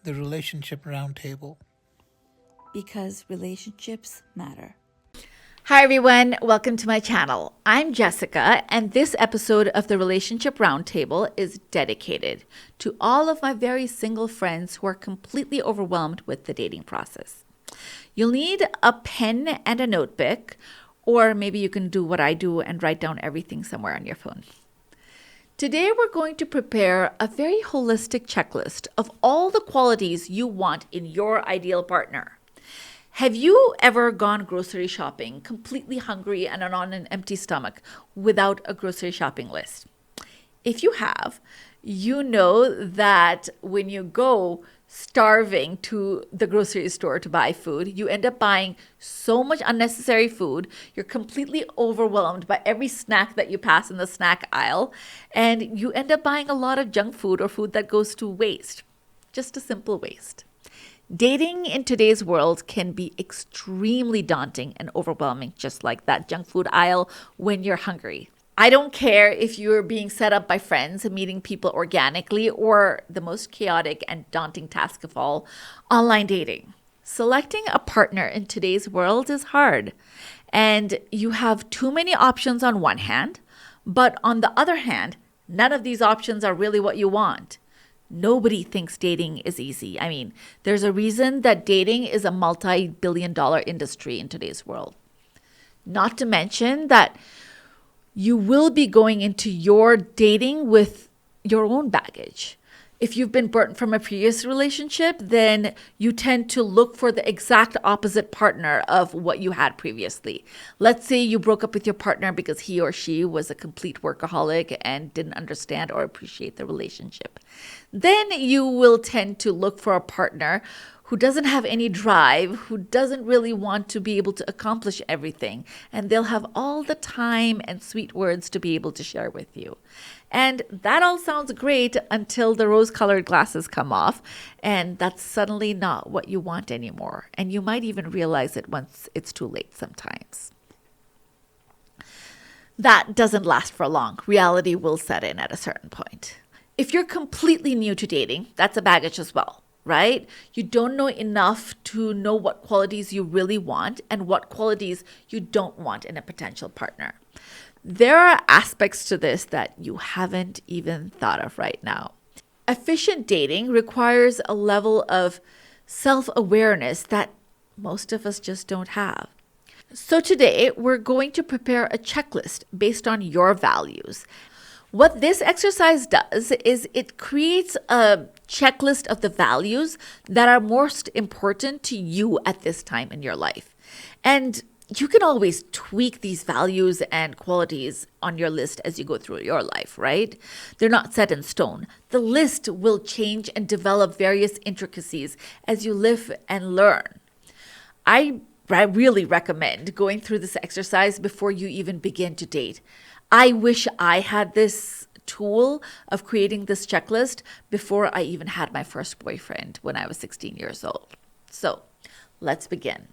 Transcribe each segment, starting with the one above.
the Relationship Roundtable. Because relationships matter. Hi everyone, welcome to my channel. I'm Jessica, and this episode of the Relationship Roundtable is dedicated to all of my very single friends who are completely overwhelmed with the dating process. You'll need a pen and a notebook, or maybe you can do what I do and write down everything somewhere on your phone. Today we're going to prepare a very holistic checklist of all the qualities you want in your ideal partner. Have you ever gone grocery shopping completely hungry and on an empty stomach without a grocery shopping list? If you have, you know that when you go starving to the grocery store to buy food, you end up buying so much unnecessary food. You're completely overwhelmed by every snack that you pass in the snack aisle, and you end up buying a lot of junk food or food that goes to waste. Just a simple waste. Dating in today's world can be extremely daunting and overwhelming, just like that junk food aisle when you're hungry. I don't care if you're being set up by friends and meeting people organically, or the most chaotic and daunting task of all, online dating. Selecting a partner in today's world is hard, and you have too many options on one hand, but on the other hand, none of these options are really what you want. Nobody thinks dating is easy. I mean, there's a reason that dating is a multi-billion-dollar industry in today's world. Not to mention that you will be going into your dating with your own baggage. If you've been burnt from a previous relationship, then you tend to look for the exact opposite partner of what you had previously. Let's say you broke up with your partner because he or she was a complete workaholic and didn't understand or appreciate the relationship. Then you will tend to look for a partner who doesn't have any drive, who doesn't really want to be able to accomplish everything, and they'll have all the time and sweet words to be able to share with you. And that all sounds great until the rose-colored glasses come off, and that's suddenly not what you want anymore. And you might even realize it once it's too late sometimes. That doesn't last for long. Reality will set in at a certain point. If you're completely new to dating, that's a baggage as well, right? You don't know enough to know what qualities you really want and what qualities you don't want in a potential partner. There are aspects to this that you haven't even thought of right now. Efficient dating requires a level of self-awareness that most of us just don't have. So today, we're going to prepare a checklist based on your values. What this exercise does is it creates a checklist of the values that are most important to you at this time in your life. And you can always tweak these values and qualities on your list as you go through your life, right? They're not set in stone. The list will change and develop various intricacies as you live and learn. I really recommend going through this exercise before you even begin to date. I wish I had this tool of creating this checklist before I even had my first boyfriend when I was 16 years old. So let's begin.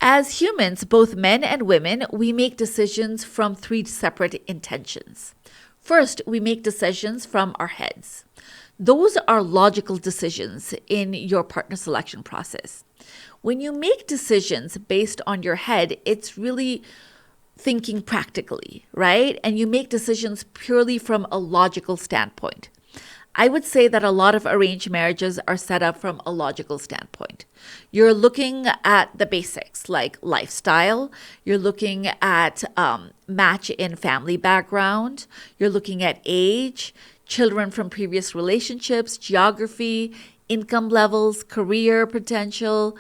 As humans, both men and women, we make decisions from three separate intentions. First, we make decisions from our heads. Those are logical decisions in your partner selection process. When you make decisions based on your head, it's really thinking practically, right? And you make decisions purely from a logical standpoint. I would say that a lot of arranged marriages are set up from a logical standpoint. You're looking at the basics like lifestyle. You're looking at match in family background. You're looking at age, children from previous relationships, geography, income levels, career potential,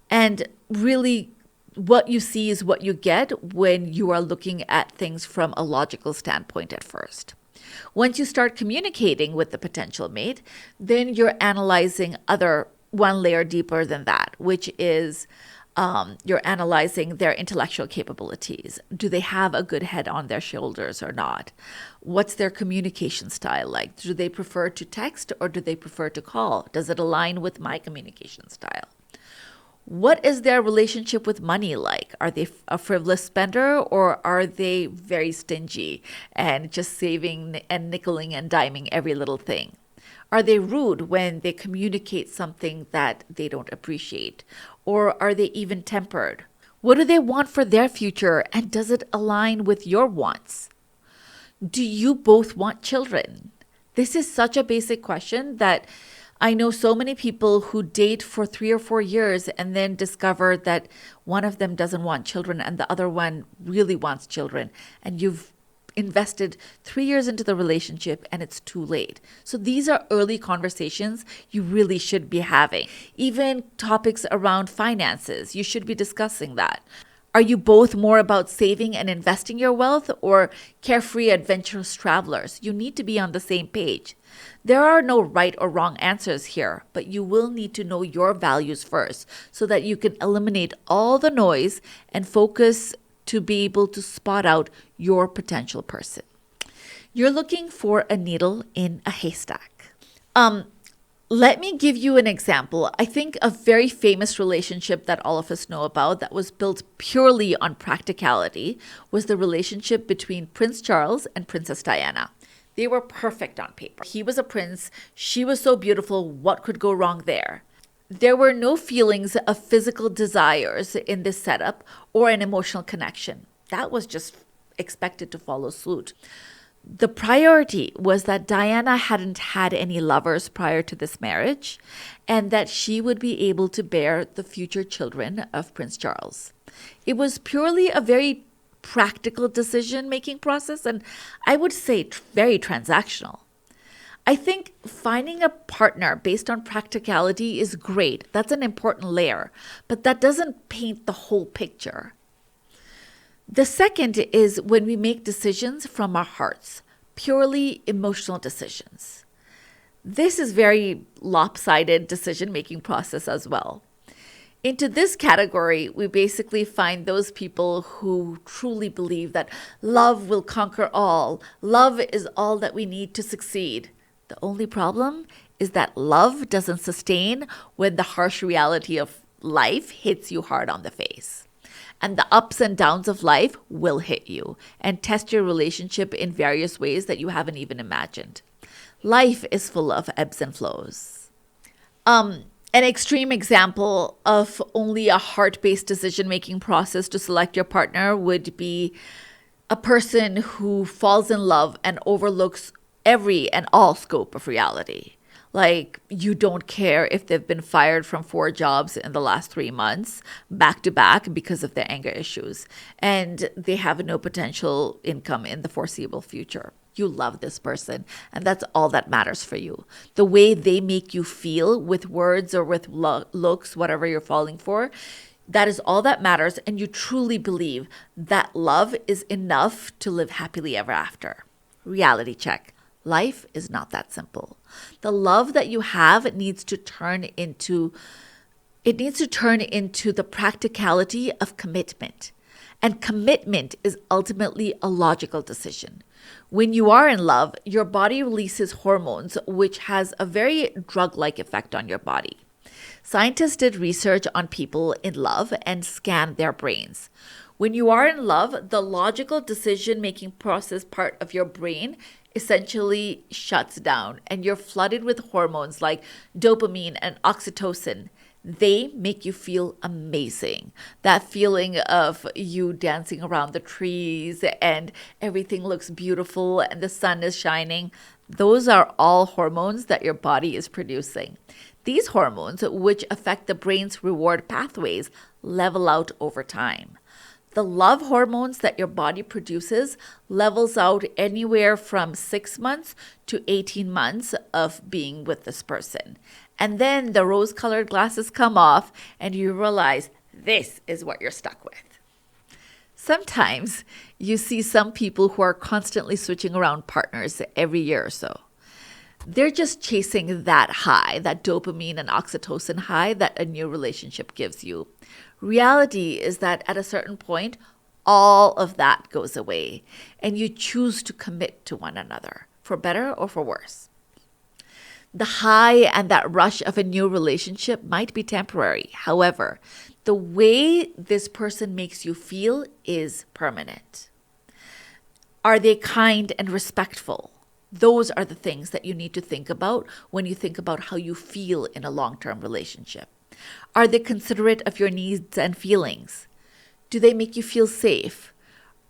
and really what you see is what you get when you are looking at things from a logical standpoint at first. Once you start communicating with the potential mate, then you're analyzing one layer deeper than that, which is you're analyzing their intellectual capabilities. Do they have a good head on their shoulders or not? What's their communication style like? Do they prefer to text or do they prefer to call? Does it align with my communication style? What is their relationship with money like? Are they a frivolous spender or are they very stingy and just saving and nickeling and diming every little thing? Are they rude when they communicate something that they don't appreciate? Or are they even tempered? What do they want for their future, and does it align with your wants? Do you both want children? This is such a basic question that I know so many people who date for 3 or 4 years and then discover that one of them doesn't want children and the other one really wants children. And you've invested 3 years into the relationship and it's too late. So these are early conversations you really should be having. Even topics around finances, you should be discussing that. Are you both more about saving and investing your wealth or carefree, adventurous travelers? You need to be on the same page. There are no right or wrong answers here, but you will need to know your values first so that you can eliminate all the noise and focus to be able to spot out your potential person. You're looking for a needle in a haystack. Let me give you an example. I think a very famous relationship that all of us know about that was built purely on practicality was the relationship between Prince Charles and Princess Diana. They were perfect on paper. He was a prince. She was so beautiful. What could go wrong there? There were no feelings of physical desires in this setup or an emotional connection. That was just expected to follow suit. The priority was that Diana hadn't had any lovers prior to this marriage and that she would be able to bear the future children of Prince Charles. It was purely a very practical decision-making process and I would say very transactional. I think finding a partner based on practicality is great. That's an important layer, but that doesn't paint the whole picture. The second is when we make decisions from our hearts, purely emotional decisions. This is very lopsided decision-making process as well. Into this category, we basically find those people who truly believe that love will conquer all. Love is all that we need to succeed. The only problem is that love doesn't sustain when the harsh reality of life hits you hard on the face. And the ups and downs of life will hit you and test your relationship in various ways that you haven't even imagined. Life is full of ebbs and flows. An extreme example of only a heart-based decision-making process to select your partner would be a person who falls in love and overlooks every and all scope of reality. Like, you don't care if they've been fired from 4 jobs in the last 3 months, back to back, because of their anger issues, and they have no potential income in the foreseeable future. You love this person, and that's all that matters for you. The way they make you feel with words or with looks, whatever you're falling for, that is all that matters, and you truly believe that love is enough to live happily ever after. Reality check. Life is not that simple. The love that you have needs to turn into the practicality of commitment. And commitment is ultimately a logical decision. When you are in love, your body releases hormones, which has a very drug-like effect on your body. Scientists did research on people in love and scanned their brains. When you are in love, the logical decision-making process part of your brain essentially shuts down and you're flooded with hormones like dopamine and oxytocin. They make you feel amazing. That feeling of you dancing around the trees and everything looks beautiful and the sun is shining. Those are all hormones that your body is producing. These hormones, which affect the brain's reward pathways, level out over time. The love hormones that your body produces levels out anywhere from 6 months to 18 months of being with this person. And then the rose-colored glasses come off and you realize this is what you're stuck with. Sometimes you see some people who are constantly switching around partners every year or so. They're just chasing that high, that dopamine and oxytocin high that a new relationship gives you. Reality is that at a certain point, all of that goes away and you choose to commit to one another, for better or for worse. The high and that rush of a new relationship might be temporary. However, the way this person makes you feel is permanent. Are they kind and respectful? Those are the things that you need to think about when you think about how you feel in a long-term relationship. Are they considerate of your needs and feelings? Do they make you feel safe?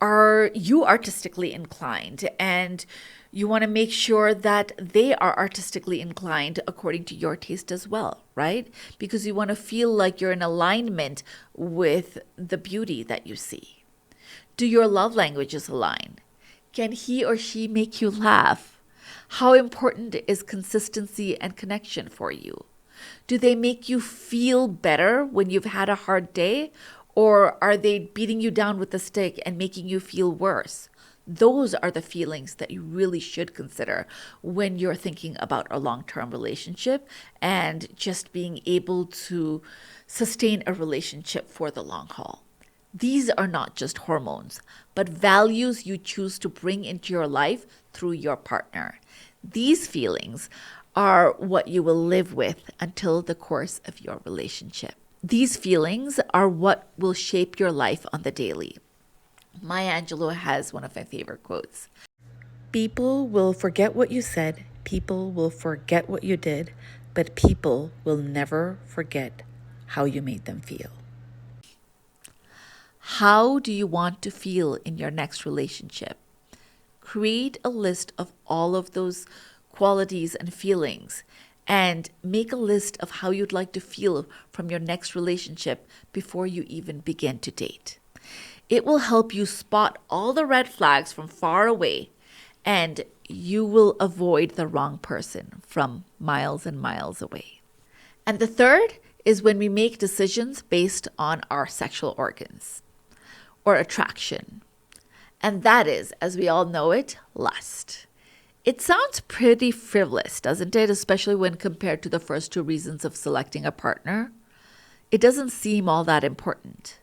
Are you artistically inclined? And you want to make sure that they are artistically inclined according to your taste as well, right? Because you want to feel like you're in alignment with the beauty that you see. Do your love languages align? Can he or she make you laugh? How important is consistency and connection for you? Do they make you feel better when you've had a hard day? Or are they beating you down with a stick and making you feel worse? Those are the feelings that you really should consider when you're thinking about a long-term relationship and just being able to sustain a relationship for the long haul. These are not just hormones, but values you choose to bring into your life through your partner. These feelings are what you will live with until the course of your relationship. These feelings are what will shape your life on the daily. Maya Angelou has one of my favorite quotes. People will forget what you said, people will forget what you did, but people will never forget how you made them feel. How do you want to feel in your next relationship? Create a list of all of those qualities and feelings and make a list of how you'd like to feel from your next relationship before you even begin to date. It will help you spot all the red flags from far away, and you will avoid the wrong person from miles and miles away. And the third is when we make decisions based on our sexual organs or attraction. And that is, as we all know it, lust. It sounds pretty frivolous, doesn't it? Especially when compared to the first two reasons of selecting a partner. It doesn't seem all that important.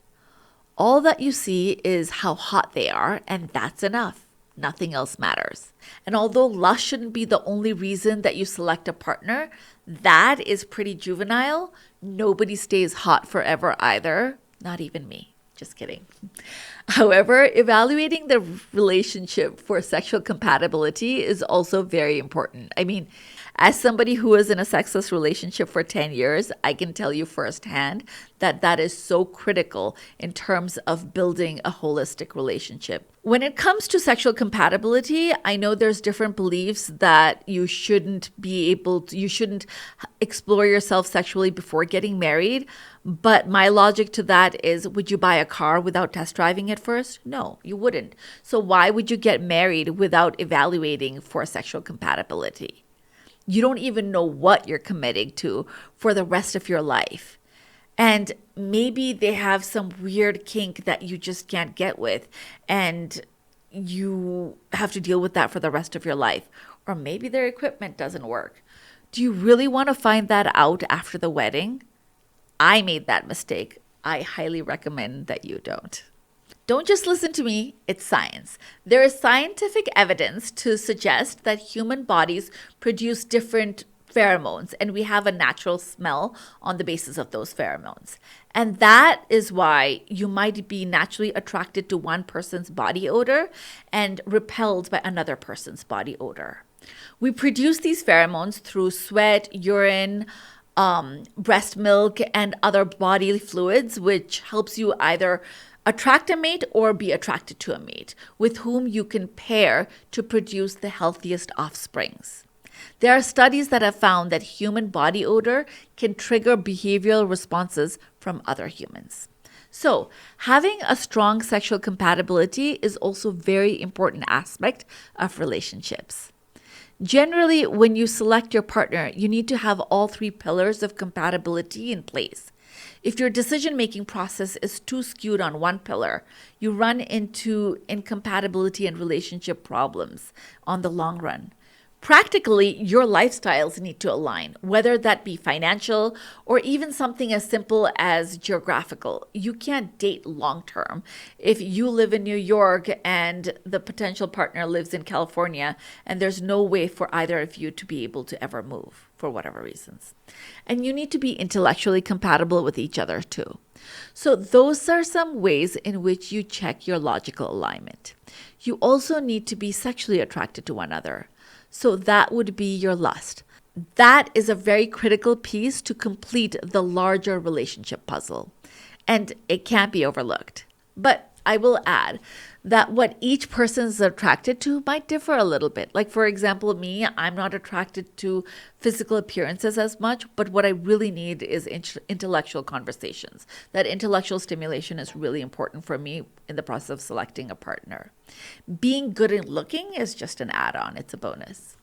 All that you see is how hot they are, and that's enough. Nothing else matters. And although lust shouldn't be the only reason that you select a partner, that is pretty juvenile. Nobody stays hot forever either. Not even me. Just kidding. However, evaluating the relationship for sexual compatibility is also very important. I mean, as somebody who was in a sexless relationship for 10 years, I can tell you firsthand that that is so critical in terms of building a holistic relationship. When it comes to sexual compatibility, I know there's different beliefs that you shouldn't explore yourself sexually before getting married. But my logic to that is, would you buy a car without test driving it first? No, you wouldn't. So why would you get married without evaluating for sexual compatibility? You don't even know what you're committing to for the rest of your life. And maybe they have some weird kink that you just can't get with, and you have to deal with that for the rest of your life. Or maybe their equipment doesn't work. Do you really want to find that out after the wedding? I made that mistake. I highly recommend that you don't. Don't just listen to me, it's science. There is scientific evidence to suggest that human bodies produce different pheromones, and we have a natural smell on the basis of those pheromones. And that is why you might be naturally attracted to one person's body odor and repelled by another person's body odor. We produce these pheromones through sweat, urine, breast milk, and other bodily fluids, which helps you either attract a mate or be attracted to a mate with whom you can pair to produce the healthiest offsprings. There are studies that have found that human body odor can trigger behavioral responses from other humans. So, having a strong sexual compatibility is also a very important aspect of relationships. Generally, when you select your partner, you need to have all three pillars of compatibility in place. If your decision-making process is too skewed on one pillar, you run into incompatibility and relationship problems on the long run. Practically, your lifestyles need to align, whether that be financial or even something as simple as geographical. You can't date long-term if you live in New York and the potential partner lives in California, and there's no way for either of you to be able to ever move for whatever reasons. And you need to be intellectually compatible with each other too. So those are some ways in which you check your logical alignment. You also need to be sexually attracted to one another. So that would be your lust. That is a very critical piece to complete the larger relationship puzzle, and it can't be overlooked. But I will add that what each person is attracted to might differ a little bit. Like, for example, me, I'm not attracted to physical appearances as much, but what I really need is intellectual conversations. That intellectual stimulation is really important for me in the process of selecting a partner. Being good at looking is just an add-on, it's a bonus.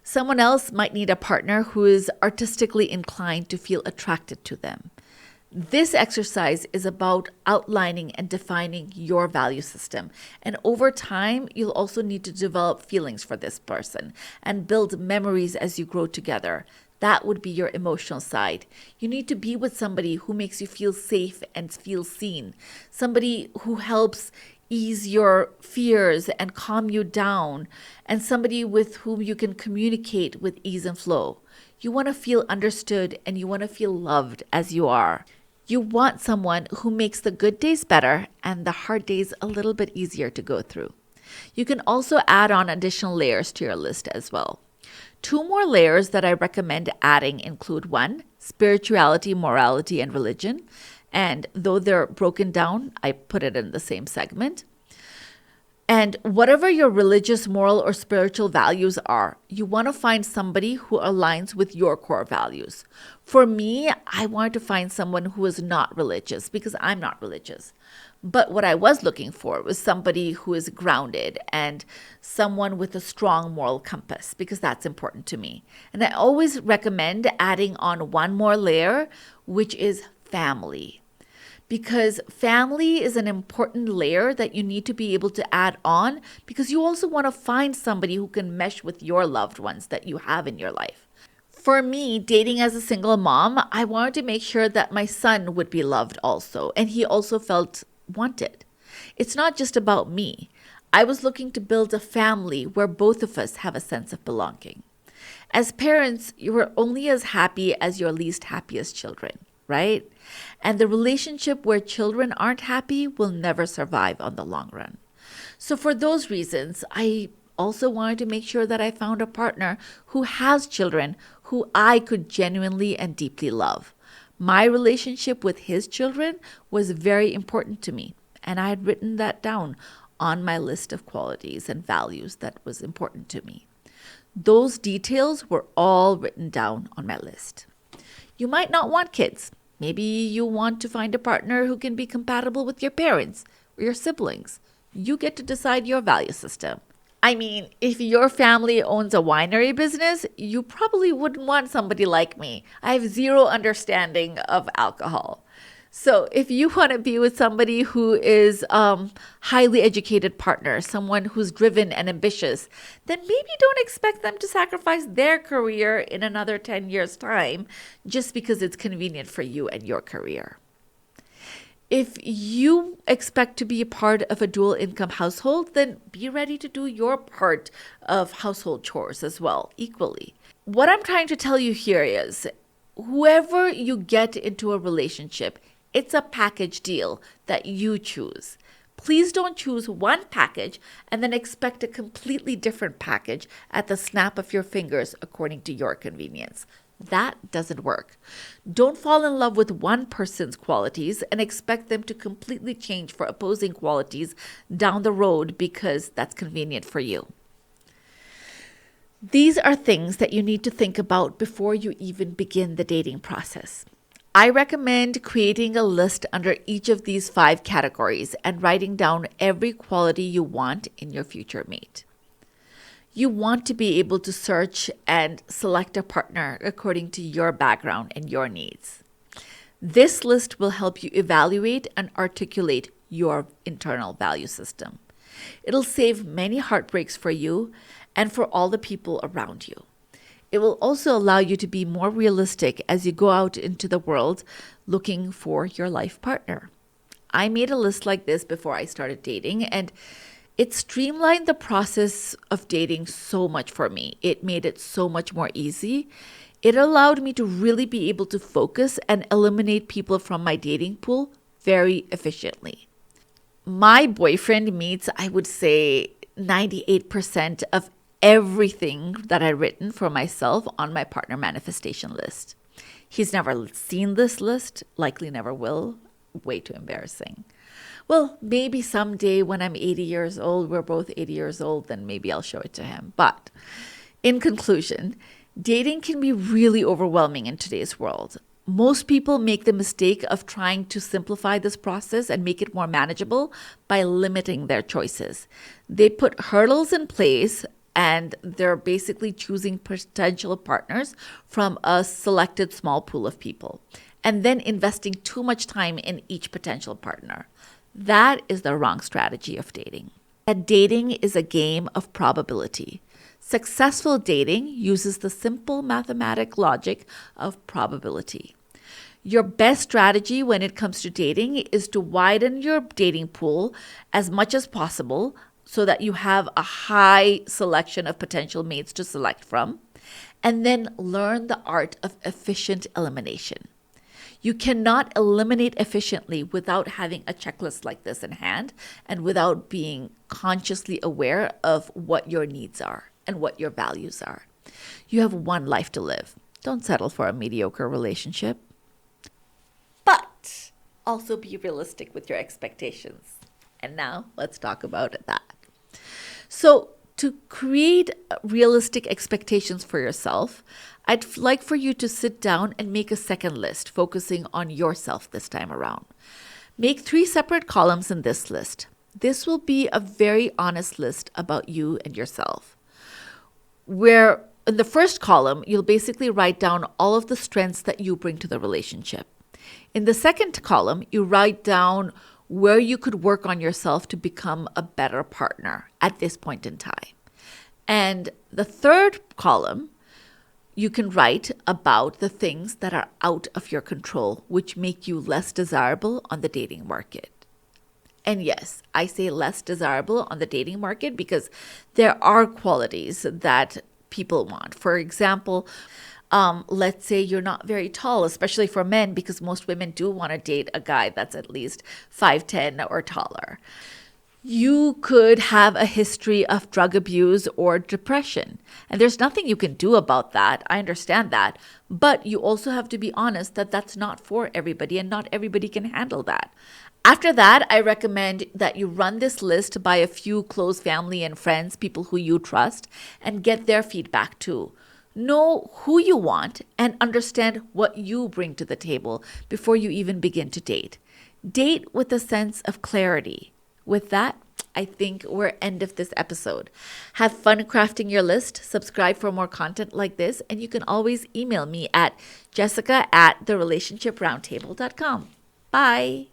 Someone else might need a partner who is artistically inclined to feel attracted to them. This exercise is about outlining and defining your value system. And over time, you'll also need to develop feelings for this person and build memories as you grow together. That would be your emotional side. You need to be with somebody who makes you feel safe and feel seen. Somebody who helps ease your fears and calm you down. And somebody with whom you can communicate with ease and flow. You want to feel understood and you want to feel loved as you are. You want someone who makes the good days better and the hard days a little bit easier to go through. You can also add on additional layers to your list as well. 2 more layers that I recommend adding include 1, spirituality, morality, and religion. And though they're broken down, I put it in the same segment. And whatever your religious, moral, or spiritual values are, you want to find somebody who aligns with your core values. For me, I wanted to find someone who is not religious because I'm not religious. But what I was looking for was somebody who is grounded and someone with a strong moral compass because that's important to me. And I always recommend adding on 1 more layer, which is family. Because family is an important layer that you need to be able to add on because you also want to find somebody who can mesh with your loved ones that you have in your life. For me, dating as a single mom, I wanted to make sure that my son would be loved also, and he also felt wanted. It's not just about me. I was looking to build a family where both of us have a sense of belonging. As parents, you are only as happy as your least happiest children, right? And the relationship where children aren't happy will never survive on the long run. So for those reasons, I also wanted to make sure that I found a partner who has children who I could genuinely and deeply love. My relationship with his children was very important to me, and I had written that down on my list of qualities and values that was important to me. Those details were all written down on my list. You might not want kids. Maybe you want to find a partner who can be compatible with your parents or your siblings. You get to decide your value system. I mean, if your family owns a winery business, you probably wouldn't want somebody like me. I have zero understanding of alcohol. So if you want to be with somebody who is highly educated partner, someone who's driven and ambitious, then maybe don't expect them to sacrifice their career in another 10 years' time just because it's convenient for you and your career. If you expect to be a part of a dual income household, then be ready to do your part of household chores as well, equally. What I'm trying to tell you here is whoever you get into a relationship, it's a package deal that you choose. Please don't choose one package and then expect a completely different package at the snap of your fingers according to your convenience. That doesn't work. Don't fall in love with one person's qualities and expect them to completely change for opposing qualities down the road because that's convenient for you. These are things that you need to think about before you even begin the dating process. I recommend creating a list under each of these 5 categories and writing down every quality you want in your future mate. You want to be able to search and select a partner according to your background and your needs. This list will help you evaluate and articulate your internal value system. It'll save many heartbreaks for you and for all the people around you. It will also allow you to be more realistic as you go out into the world looking for your life partner. I made a list like this before I started dating, and it streamlined the process of dating so much for me. It made it so much more easy. It allowed me to really be able to focus and eliminate people from my dating pool very efficiently. My boyfriend meets, I would say, 98% of everything that I'd written for myself on my partner manifestation list. He's never seen this list, likely never will. Way too embarrassing. Well, maybe someday when I'm 80 years old, we're both 80 years old, then maybe I'll show it to him. But in conclusion, dating can be really overwhelming in today's world. Most people make the mistake of trying to simplify this process and make it more manageable by limiting their choices. They put hurdles in place and they're basically choosing potential partners from a selected small pool of people and then investing too much time in each potential partner. That is the wrong strategy of dating. That dating is a game of probability. Successful dating uses the simple mathematic logic of probability. Your best strategy when it comes to dating is to widen your dating pool as much as possible so that you have a high selection of potential mates to select from, and then learn the art of efficient elimination. You cannot eliminate efficiently without having a checklist like this in hand and without being consciously aware of what your needs are and what your values are. You have one life to live. Don't settle for a mediocre relationship. But also be realistic with your expectations. And now let's talk about that. So to create realistic expectations for yourself, I'd like for you to sit down and make a second list focusing on yourself this time around. Make 3 separate columns in this list. This will be a very honest list about you and yourself. Where in the first column, you'll basically write down all of the strengths that you bring to the relationship. In the second column, you write down where you could work on yourself to become a better partner at this point in time. And the third column, you can write about the things that are out of your control, which make you less desirable on the dating market. And yes, I say less desirable on the dating market because there are qualities that people want. For example, let's say you're not very tall, especially for men, because most women do want to date a guy that's at least 5'10" or taller. You could have a history of drug abuse or depression, and there's nothing you can do about that. I understand that, but you also have to be honest that that's not for everybody and not everybody can handle that. After that, I recommend that you run this list by a few close family and friends, people who you trust, and get their feedback too. Know who you want and understand what you bring to the table before you even begin to date. Date with a sense of clarity. With that, I think we're end of this episode. Have fun crafting your list. Subscribe for more content like this. And you can always email me at jessica@therelationshiproundtable.com. Bye.